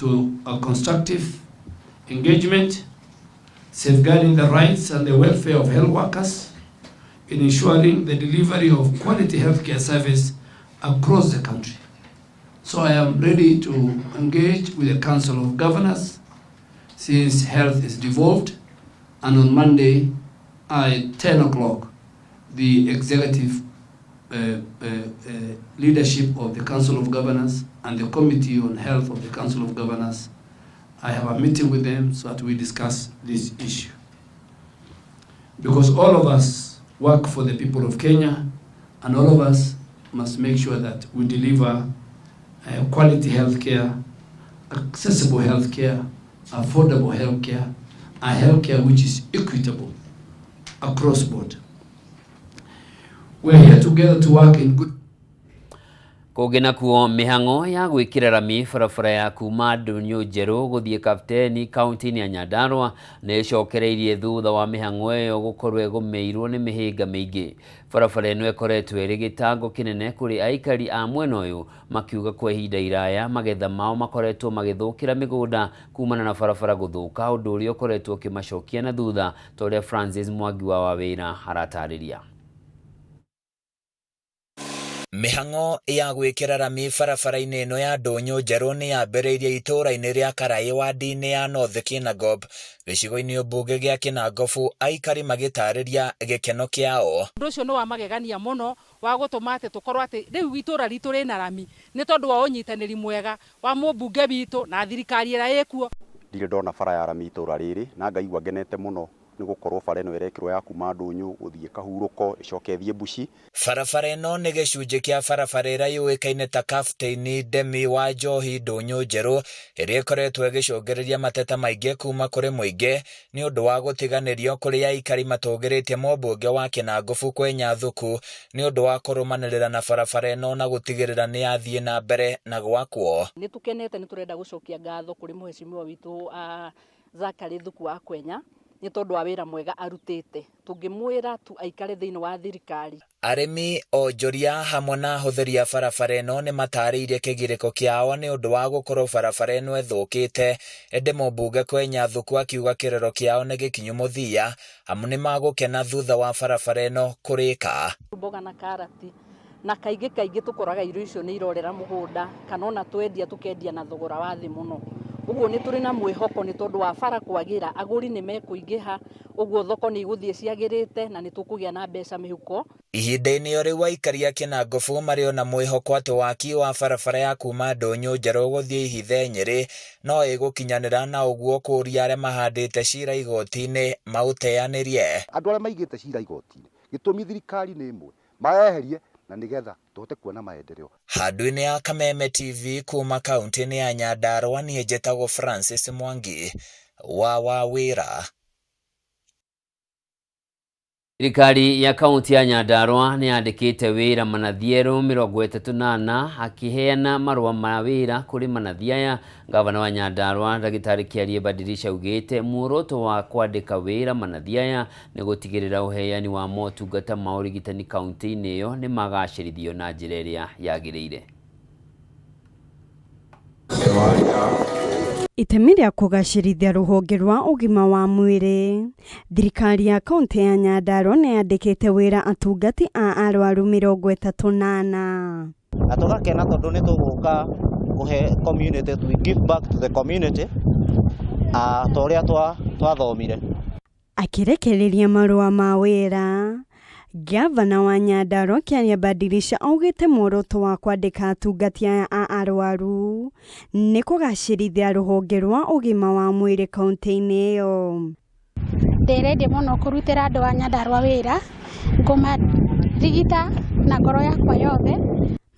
to a constructive engagement, safeguarding the rights and the welfare of health workers, in ensuring the delivery of quality healthcare service across the country. So I am ready to engage with the Council of Governors since health is devolved, and on Monday at 10 o'clock, the executive leadership of the Council of Governors and the Committee on Health of the Council of Governors, I have a meeting with them so that we discuss this issue. Because all of us work for the people of Kenya, and all of us must make sure that we deliver quality healthcare, accessible healthcare, affordable healthcare, a healthcare which is equitable across board. We're here together to work in good. Kũgĩna kuo mĩhang'o ya gwĩkĩra rami barabara ya kuma Ndũnyũ Njerũ gũthiĩ Kapteni kaunti-inĩ ya Nyandarua nĩ ĩcokereirie thutha wa mĩhang'o ĩyo gũkorwo ĩgũmĩirwo nĩ mĩhĩnga mĩingĩ. Barabara ĩno ĩkoretwo ĩrĩ gĩtango kĩnene kũrĩ aikari a mwena ũyũ, makiuga kwa ihinda iraya magetha mao makoretwo magĩthũkĩra mĩgũnda kumana na barabara gũthũka, ũndũ ũrĩa ũkoretwo ũkĩmacokia na thutha, ta ũrĩa Francis Mwangi wa Wawĩra aratarĩria. Mĩhang'o ya gwĩkĩra rami barabara-inĩ ĩno ya Ndũnyũ Njerũ nĩ yambĩrĩirie itũũra-inĩ rĩa Karai wadi-inĩ ya North Kinangop, gĩcigo-inĩ mbunge gĩa Kinangofu, aikari magĩtarĩria gĩkeno kĩao. Ũndũ ũcio nĩ wa magegania mũno wa gũtũma atĩ tũkorwo atĩ rĩu itũũra ritũ rĩna rami nĩ tondũ wa ũnyitanĩri mwega wa mũmbunge witũ na thirikari ĩrĩa ĩkuo. Ndirĩ ndona bara ya rami itũũra rĩrĩ na ngaigua ngenete mũno nĩ gũkorwo bara ĩno ĩrekĩrwo ya kuma Ndũnyũ gũthiĩ Kahurũko ĩcoke ĩthiĩ Bushi. Barabara ĩno nĩ gĩcunjĩ kĩa barabara ĩrĩa yũĩkaine ta Kapteni Ndemi wa Njohi Ndũnyũ Njerũ, ĩrĩa ĩkoretwo ĩgĩcũngĩrĩria mateta maingĩ kuma kũrĩ mũingĩ nĩ ũndũ wa gũtiganĩrio kũrĩ aikari matũgĩrĩtie mũmbunge wa Kinangofu Kwenya Thuku nĩ ũndũ wa kũrũmanĩrĩra na barabara ĩno na gũtigĩrĩra nĩ yathiĩ na mbere na gwakwo. Nĩ tũkenete, nĩ tũrenda gũcokia ngatho kũrĩ mũhecimiwa witũ Zachary Thuku wa Kwenya nĩ tondũ wa wĩra mwega arutĩte. Tũngĩmwĩra tu aikare thĩinĩ wa thirikari. Arĩmi, onjoria hamwe na ahũthĩri a barabara ĩno nĩ matarĩirie kĩgirĩko kĩao nĩ ũndũ wa gũkorwo barabara ĩno ĩthũkĩte. Ĩndĩ mũmbunge Kwenya Thuku akiuga kĩrero kĩao nĩ gĩkinyu mũthia, amu nĩ magũkena thutha wa barabara ĩno kũrĩka. Mboga na karati na kaingĩ tũkoraga irio icio nĩ irorera mũgũnda, kana ona twendia tũkendia na thogora wa thĩ mũno. Ũguo nĩ tũrĩ na mwĩhoko nĩ tondũ wa bara kwagĩra, agũri nĩ mekũingĩha, ũguo thoko nĩ igũthiĩ ciagĩrĩte na nĩ tũkũgĩa na mbeca mĩhuko. Ihinda-inĩ o rĩu aikari a Kinangofu marĩ ona mwĩhoko atĩ waki wa barabara ya kuma Ndũnyũ Njerũ gũthiĩ Ihithe Nyĩrĩ no ĩgũkinyanĩra, na ũguo kũria arĩa mahandĩte cira igoti-inĩ maũteanĩrie. Andũ arĩa maigĩte cira igoti-inĩ, gĩtũmi thirikari nĩ ĩmwe, mayeherie na nigetha tũhote kuona maendeleo. Handũ-inĩ ya Kameme TV kuma kaunti-inĩ ya Nyandarua, niĩ njĩtagwo Francis Mwangi wa Wawĩra. Thirikari ya kaunti ya Nyandarua nĩ yandĩkĩte wĩra manathi 38 akĩheana marũa ma wĩra kũrĩ manathi aya. Gavana wa Nyandarua Ndagĩtarĩ Kĩarie Badilisha augĩte muoroto wa kwandĩka wĩra manathi aya nĩ gũtigĩrĩra ũheani wa motungata ma ũrigitani kaunti-inĩ ĩyo nĩ magacĩrithio na njĩra ĩrĩa yagĩrĩire. Itemi rĩa kũgacĩrithia rũhonge rwa ũgima wa mwĩrĩ, thirikari ya kaunti ya Nyandarua nĩ yandĩkĩte wĩra atungati a arwaru 38. Na tũgakena tondũ nĩ tũgũka kũhe community, to give back to the community ta ũrĩa twathomire. Akĩrekereria marũa ma wĩra, Gavana wa Nyandarua Kĩarie Badilisha augĩte muoroto wa kwandĩka atungati aya a arwaru nĩ kũgacĩrithia rũhonge rwa ũgima wa mwĩrĩ kaunti-inĩ ĩyo. Ndĩrenda mũno kũrutĩra andũ a Nyandarua wĩra, ngũmarigita na ngoro yakwa yothe.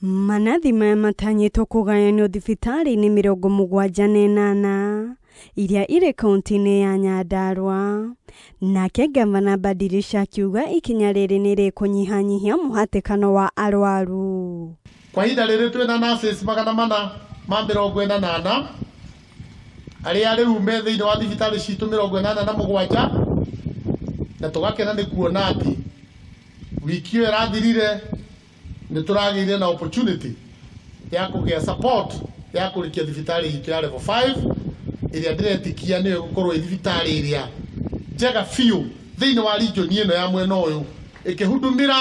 Manathi maya matanyĩtwo kũgayanio thibitarĩ-inĩ 78 iria irĩ kaunti-inĩ ya Nyandarua. Nake Gavana Badilisha akiuga ikinya rĩrĩ nĩ rĩkũnyihanyihia mũhatĩkano wa arwaru. Kwa ihinda rĩrĩ twĩna nurses 448 arĩa rĩu me thĩinĩ wa thibitarĩ citũ 47, na tũgakena nĩ kuona atĩ wiki ĩyo ĩrathirire nĩ tũragĩire na opportunity ya kũgĩa support ya kurikia thibitari itu ya level 5 iria ndiretikia ni gukorwo thibitari iria njega fiu thiini wa region ino ya mwena uyu ikihudumira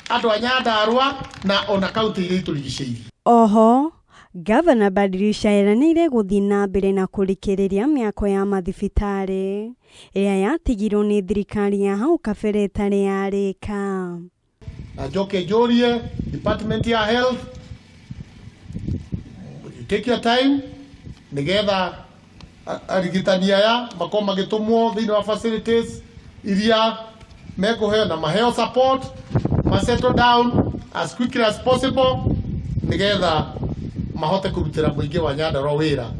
andu a Nyandarua na ona kaunti iria iturigicĩirie. Oho Gavana Badilisha eranĩire gũthiĩ na mbere na kũrikĩrĩria mĩako ya mathibitarĩ ĩrĩa yatigirwo nĩ thirikari ya hau kabere ĩtarĩ yarĩka. Njoke njũrie Department ya Health, take your time nigetha arigitani aya makorwo magĩtũmwo thĩinĩ wa facilities iria mekuheo na maheo support, settle down as quickly as possible nigetha mahote kurutira muingi wa Nyandarua wira.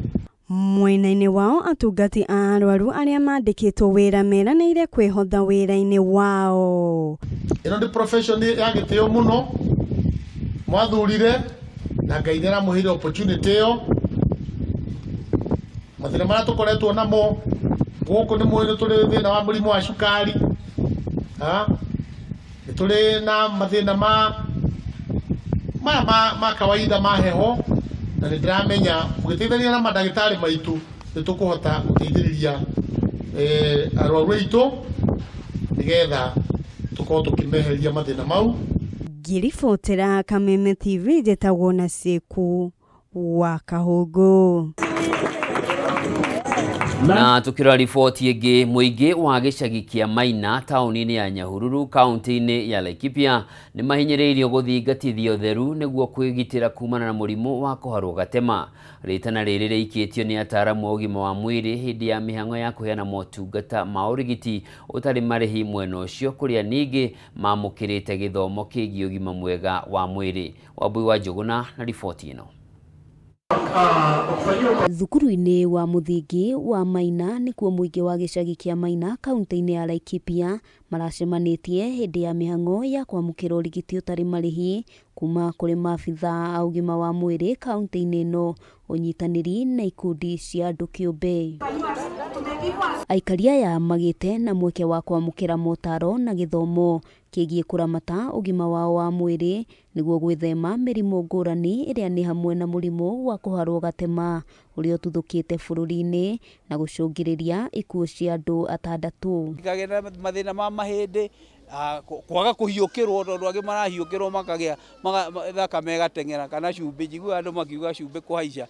Mwena-inĩ wao atungati a arwaru arĩa mandĩkĩtwo wĩra meranĩire kwĩhotha wĩra-inĩ wao. Ĩno nĩ profession ya gĩtĩo mũno mwathurire na Ngai nĩaramũheire opportunity ĩyo. Mathĩna marĩa tũkoretwo namo gũkũ nĩ mũĩ tũrĩ thĩna wa mũrimũ wa cukari, tũrĩ na mathĩna ma kawaida ma heho, na nĩndĩramenya mũgĩteithania na mandagĩtarĩ maitũ nĩtũkũhota gũteithĩrĩria arwaru aitũ nĩgetha tũkorwo tũkĩmeheria mathĩna mau. Ngĩribotera Kameme TV njĩtagwo na Seku wa Kahũngũ. Na tukira riboti ĩngĩ, mũingĩ wa gĩcagi kĩa Maina taũni-inĩ ya Nyahururu kaunti-inĩ ya Laikipia nĩ mahinyĩrĩirio gũthingatithia ũtheru nĩguo kwĩgitĩra kumana na mũrimũ wa kũharwo gatema. Rĩtana rĩrĩ rĩikĩtio nĩ ataaramu a ũgima wa mwĩrĩ hĩndĩ ya mĩhang'o ya kũheana motungata ma ũrigiti ũtarĩ marĩhi mwena ũcio, kũrĩa ningĩ mamũkĩrĩte gĩthomo kĩgiĩ ũgima mwega wa mwĩrĩ. Wambui wa Njũgũna na riboti ĩno. Thukuru-inĩ wa mũthingi wa Maina nĩkuo mũingĩ wa gĩcagi kĩa Maina kaunti-inĩ ya Laikipia maracemanĩtie hĩndĩ ya mĩhang'o ya kwamũkĩra ũrigiti ũtarĩ marĩhi kuma kũrĩ maabitha a ũgima wa mwĩrĩ kaunti-inĩ ĩno, ũnyitanĩri na ikundi cia andũ kĩũmbe. Aikari aya magĩte na mweke wa kwamũkĩra motaro na gĩthomo kĩgiĩ kũramata ũgima wao wa mwĩrĩ nĩguo gwĩthema mĩrimũ ngũrani ĩrĩa nĩ hamwe na mũrimũ wa kũharwo gatema ũrĩa ũtuthũkĩte bũrũri-inĩ na gũcũngĩrĩria ikuũ cia andũ 6. Ikagĩa mathĩna ma mahĩndĩ, kwaga kũhiũkĩrwo, tondũ angĩ marahiũkĩrwo makagĩa thakame ĩgateng'era, kana cumbĩ, njiguaga andũ makiuga cumbĩ kũhaica.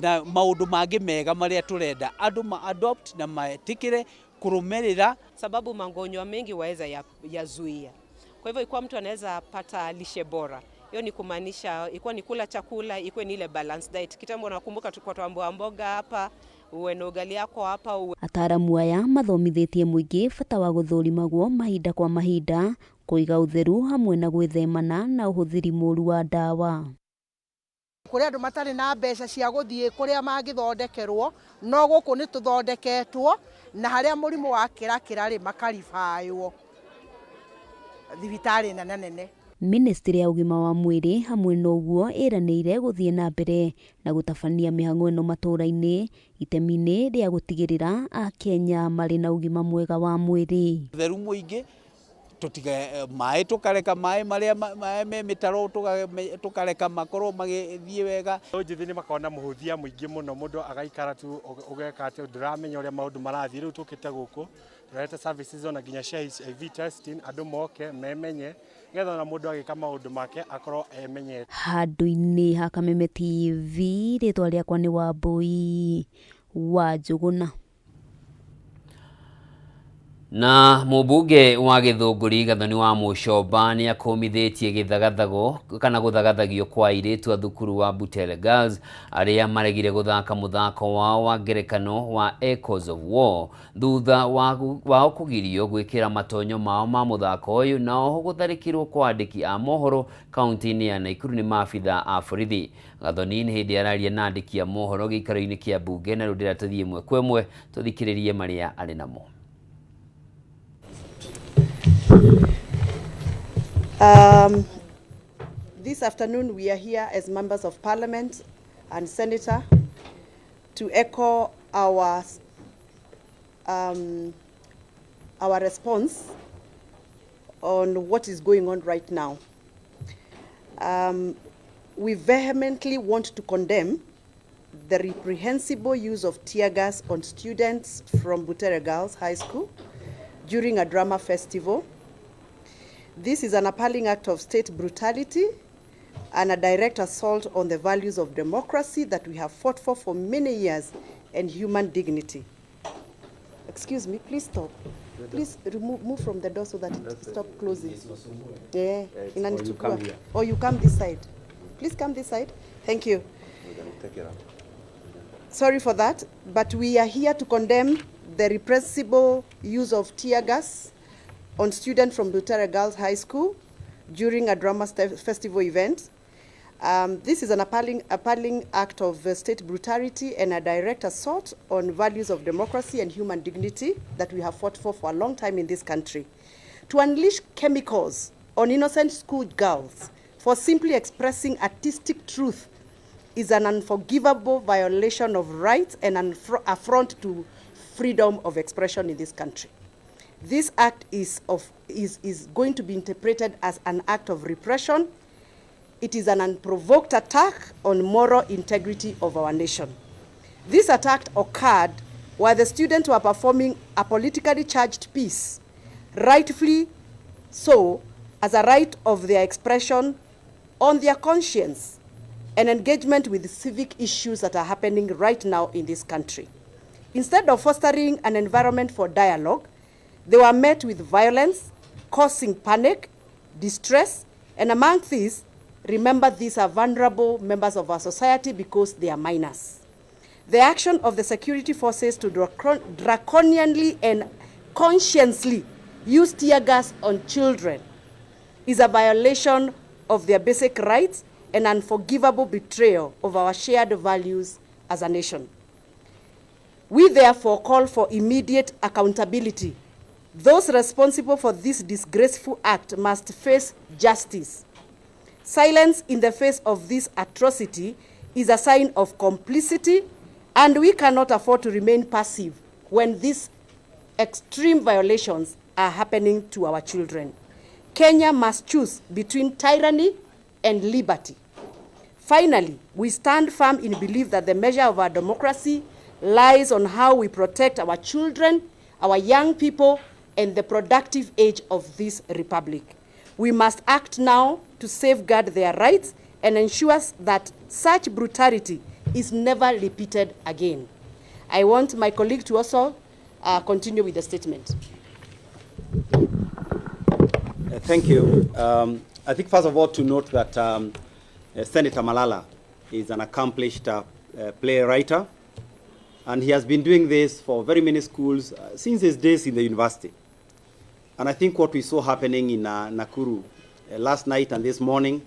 Na maũndũ mangĩ mega marĩa tũrenda andũ ma-adopt na maetĩkĩre kurumĩrĩra, sababu magonjwa mengi waweza yazuia. Kwa hivyo ikiwa mtu anaweza pata lishe bora, hiyo ni kumaanisha ikiwa ni kula chakula, ikiwa ni ile balanced diet. Kitambo nakumbuka tulikuwa tuambiwa mboga hapa, uwe na ugali yako hapa. Ataaramu aya mathomithĩtie mũingĩ bata wa gũthũrimagwo mahinda kwa mahinda, kũiga ũtheru hamwe na gwĩthemana na ũhũthĩri mũru wa ndawa. Kũrĩa andũ matarĩ na mbeca cia gũthiĩ kũrĩa mangĩthondekerwo, no gũkũ nĩ tũthondeketwo, na harĩa mũrimũ wa kĩrakĩra makaribaiwo thibitarĩ nene. Ministry ya ũgima wa mwĩrĩ hamwe na ũguo ĩranĩire gũthiĩ na mbere na gũtabania mĩhang'o ĩno matũũra-inĩ itemi-inĩ rĩa gũtigĩrĩra Akenya marĩ na ũgima mwega wa mwĩrĩ. Ũtheru mũingĩ, maĩ tukareka maĩ marĩa me mĩtaro tukareka makorwo magĩthiĩ wega. Njithi nĩ makona mũhũthia mũingĩ mũno, mũndũ agaikara tu ũgeka atĩ ndũramenya ũrĩa maũndũ marathiĩ. Rĩu tũkĩte gũkũ turete services ona nginya cia HIV testing, andũ moke memenye nĩgetha na mũndũ agĩka maũndũ make akorwo emenyete. Handũ-inĩ ha Kameme TV, rĩtwa rĩakwa nĩ Wambui wa Njũgũna. Na mũmbunge wa Gĩthũngũri Gathoni wa Mũcomba nĩ akomithĩtie gĩthagathago kana gũthagathagio kwa airĩtu a thukuru wa Butere Girls arĩa maregire gũthaka mũthako wao wa ngerekano wa Echoes of War thutha wao kũgirio gwĩkĩra matonyo mao ma mũthako ũyũ, na oho gũtharĩkĩrwo kwa andĩki a mohoro kaunti-inĩ ya Naikuru nĩ maabitha a borithi. Gathoni nĩ hĩndĩ araria na andĩki a mohoro gĩikaro-inĩ kĩa mbunge, na rĩu ndĩratũthiĩ ĩmwe kwa ĩmwe tũthikĩrĩrie marĩa arĩ namo. This afternoon we are here as members of parliament and senator to echo our response on what is going on right now. we vehemently want to condemn the reprehensible use of tear gas on students from Butere Girls High School during a drama festival. This is an appalling act of state brutality and a direct assault on the values of democracy that we have fought for many years and human dignity. Excuse me, please stop. Please move from the door so that it stop closing. Yeah, or you come this side. Please come this side. Thank you. Sorry for that, but we are here to condemn the repressible use of tear gas on students from Butere Girls High School during a drama festival event. This is an appalling act of state brutality and a direct assault on values of democracy and human dignity that we have fought for a long time in this country. To unleash chemicals on innocent school girls for simply expressing artistic truth is an unforgivable violation of rights and an affront to freedom of expression in this country. This act is going to be interpreted as an act of repression. It is an unprovoked attack on moral integrity of our nation. This attack occurred while the students were performing a politically charged piece, rightfully so, as a right of their expression on their conscience and engagement with civic issues that are happening right now in this country. Instead of fostering an environment for dialogue, they were met with violence, causing panic, distress, and among these, remember, these are vulnerable members of our society because they are minors. The action of the security forces to draconianly and conscientiously use tear gas on children is a violation of their basic rights and unforgivable betrayal of our shared values as a nation. We therefore call for immediate accountability. Those responsible for this disgraceful act must face justice. Silence in the face of this atrocity is a sign of complicity, and we cannot afford to remain passive when these extreme violations are happening to our children. Kenya must choose between tyranny and liberty. Finally, we stand firm in belief that the measure of our democracy lies on how we protect our children, our young people, and the productive age of this republic. We must act now to safeguard their rights and ensure that such brutality is never repeated again. I want my colleague to also continue with the statement. Thank you. I think first of all to note that Senator Malala is an accomplished playwright, and he has been doing this for very many schools since his days in the university. And I think what we saw happening in Nakuru last night and this morning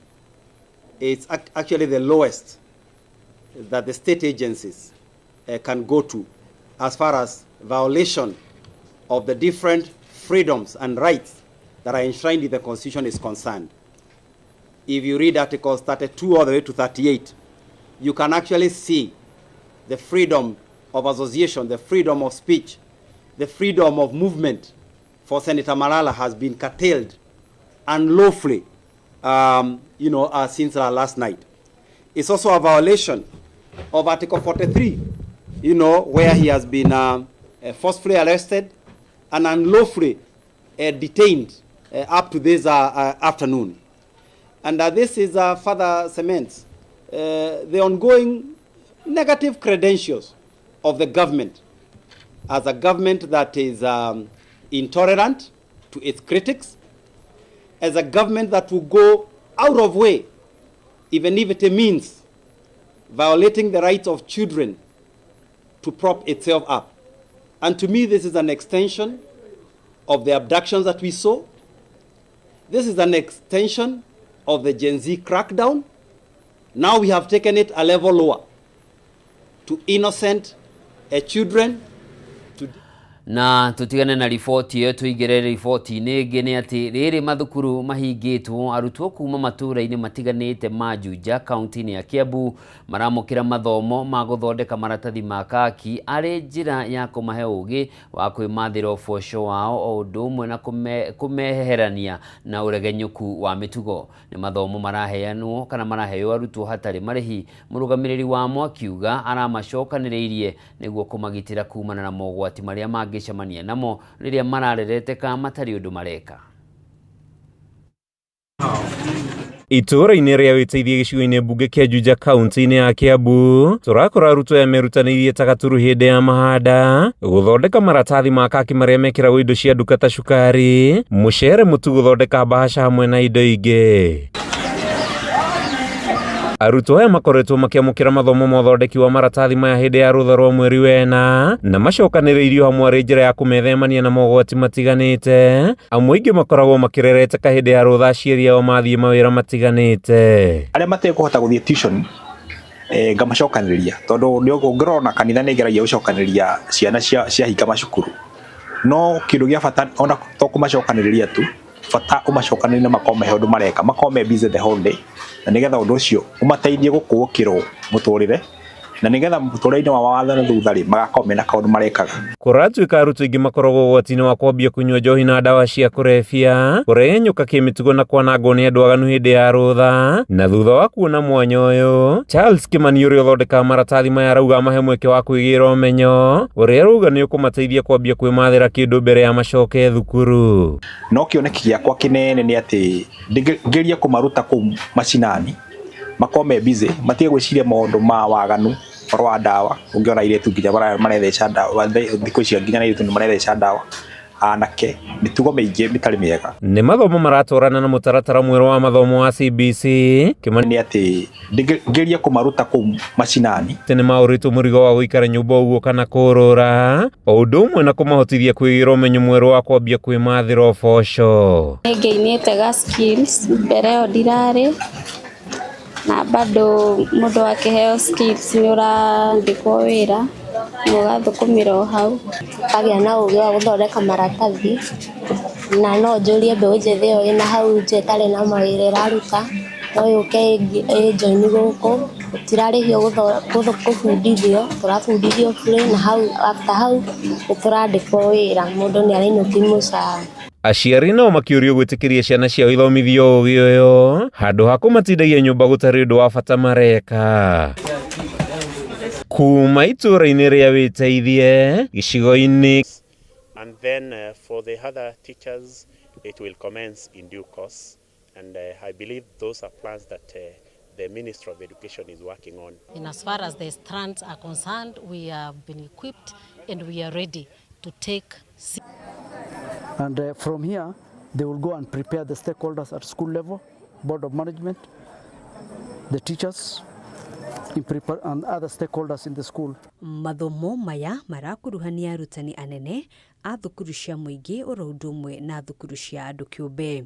is actually the lowest that the state agencies can go to as far as violation of the different freedoms and rights that are enshrined in the Constitution is concerned. If you read Articles 32 all the way to 38, you can actually see the freedom of association, the freedom of speech, the freedom of movement for Senator Malala has been curtailed unlawfully, since last night. It's also a violation of Article 43, where he has been forcefully arrested and unlawfully detained up to this afternoon. And this is further cements the ongoing negative credentials of the government as a government that is intolerant to its critics, as a government that will go out of way, even if it means violating the rights of children to prop itself up. And to me, this is an extension of the abductions that we saw. This is an extension of the Gen Z crackdown. Now we have taken it a level lower to innocent children. Na tutigane na riboti iyo tuigere riboti ningi ni ati riri mathukuru mahingitwo arutwo kuma matura-ini matiganite ma Juja kaunti-ini ya Kiambu maramukira mathomo ma guthondeka maratathi ma kaki ari njira ya kumahe ugi wa kwimathira uboco wao o undu umwe na kumeherania na uregenyuku wa mitugo. Ni mathomo maraheanwo kana maraheo arutwo hatari marihi. Murugamiriri wamo akiuga aramacokaniriirie niguo kumagitira kumana na mogwati maria magicemania namo riria mararereteka matari undu mareka. Itura-ini ria witeithia gicigo-ini mbunge kia Juja kaunti-ini ya Kiambu turakora arutwo ya merutanirie tagaturu hindi ya mahanda guthondeka maratathi ma kaki maria mekiragwo indo cia nduka ta cukari, mucere, mutu, guthondeka bahasha hamwe na indo ingi. Arutwo aya makoretwo makiamukira mathomo ma uthondeki wa maratathi maya hindi ya rutha rwa mweri wena na macokaniriirio hamwe ari njira ya kumethemania na mogwati matiganite. Amwe ingi makoragwo makirerete hindi ya rutha aciari ao mathie mawira matiganite. Aria matekuhota guthie tuition ngamacokaniriria tondu ni ngirona kanitha ni ngeragia gucokaniria ciana cia hinga macukuru, no kindu gia bata ona to kumacokaniriria tu bata umacokaniriria makome undu mareka makome busy the whole day na nigetha undu ucio umateithie gukuukirwo muturire na nigetha muturire wa wathana thuthari magakome na kaundu marekaga. Kuratuika arutwo ingi makoragwo gwatini wa kwambia kunywa njohi na dawa cia kurebia, kuregenyuka kimitugo na kwanangwo ni andu aganu hindi ya rutha. Na thutha wa kuona mwanya uyu, Charles Kimani uria uthondeka maratathi maya arauga mahe mweke wa kwigira umenyo uria arauga ni ukumateithia kwambia kwimathira kindu mbere ya macoke thukuru. No kioneki giakwa kinene ni ati ngeria kumaruta ku macinani makome busy matige gwiciria maundu ma waganu rwa dawa. Ungiona ile tu nginya maretheca dawa thikũ ici nginya na ile maretheca dawa anake mitugo miingi mitari miega. Ni mathomo maratwarana na mutaratara mweru wa mathomo wa CBC. Kimani ni ati ngeria kumaruta ku macinani tene mauritu murigo wa guikara nyumba uguo kana kurura o undu umwe na kumahotithia kwigira umenyo mweru wa kwambia kwimathira uboco. Ngeinite ga skills mbere o ndirari na bado mundu akiheo skills ni urandikwo wira mugathukumira hau agia na ugi wa guthondeka maratathi na no njurie mbeũ njethi ĩyo ĩna hau nje ĩtarĩ na mawĩra ĩraruta no yũke join gũkũ tũtirarĩhio gũbundithio tũrabundithio bure na hau after hau nĩtũrandĩkwo wĩra mũndũ nĩarainũkia mũcara. Aciari no makiurio gwitikiria ciana ciao ithomithio ugi uyu handu ha kumatindagia nyumba gutari undu wa bata mareka. Kuma itura-ini ria witeithie gicigo-ini. And then for the other teachers it will commence in due course and I believe those are plans that the Ministry of Education is working on. And as far as the strands are concerned, we have been equipped and we are ready to take. And from here, they will go and prepare the stakeholders at school level, board of management, the teachers, and other stakeholders in the school. Mathomo maya marakuruhania arutani anene a thukuru cia muingi oro undu umwe na thukuru cia andu kiumbe.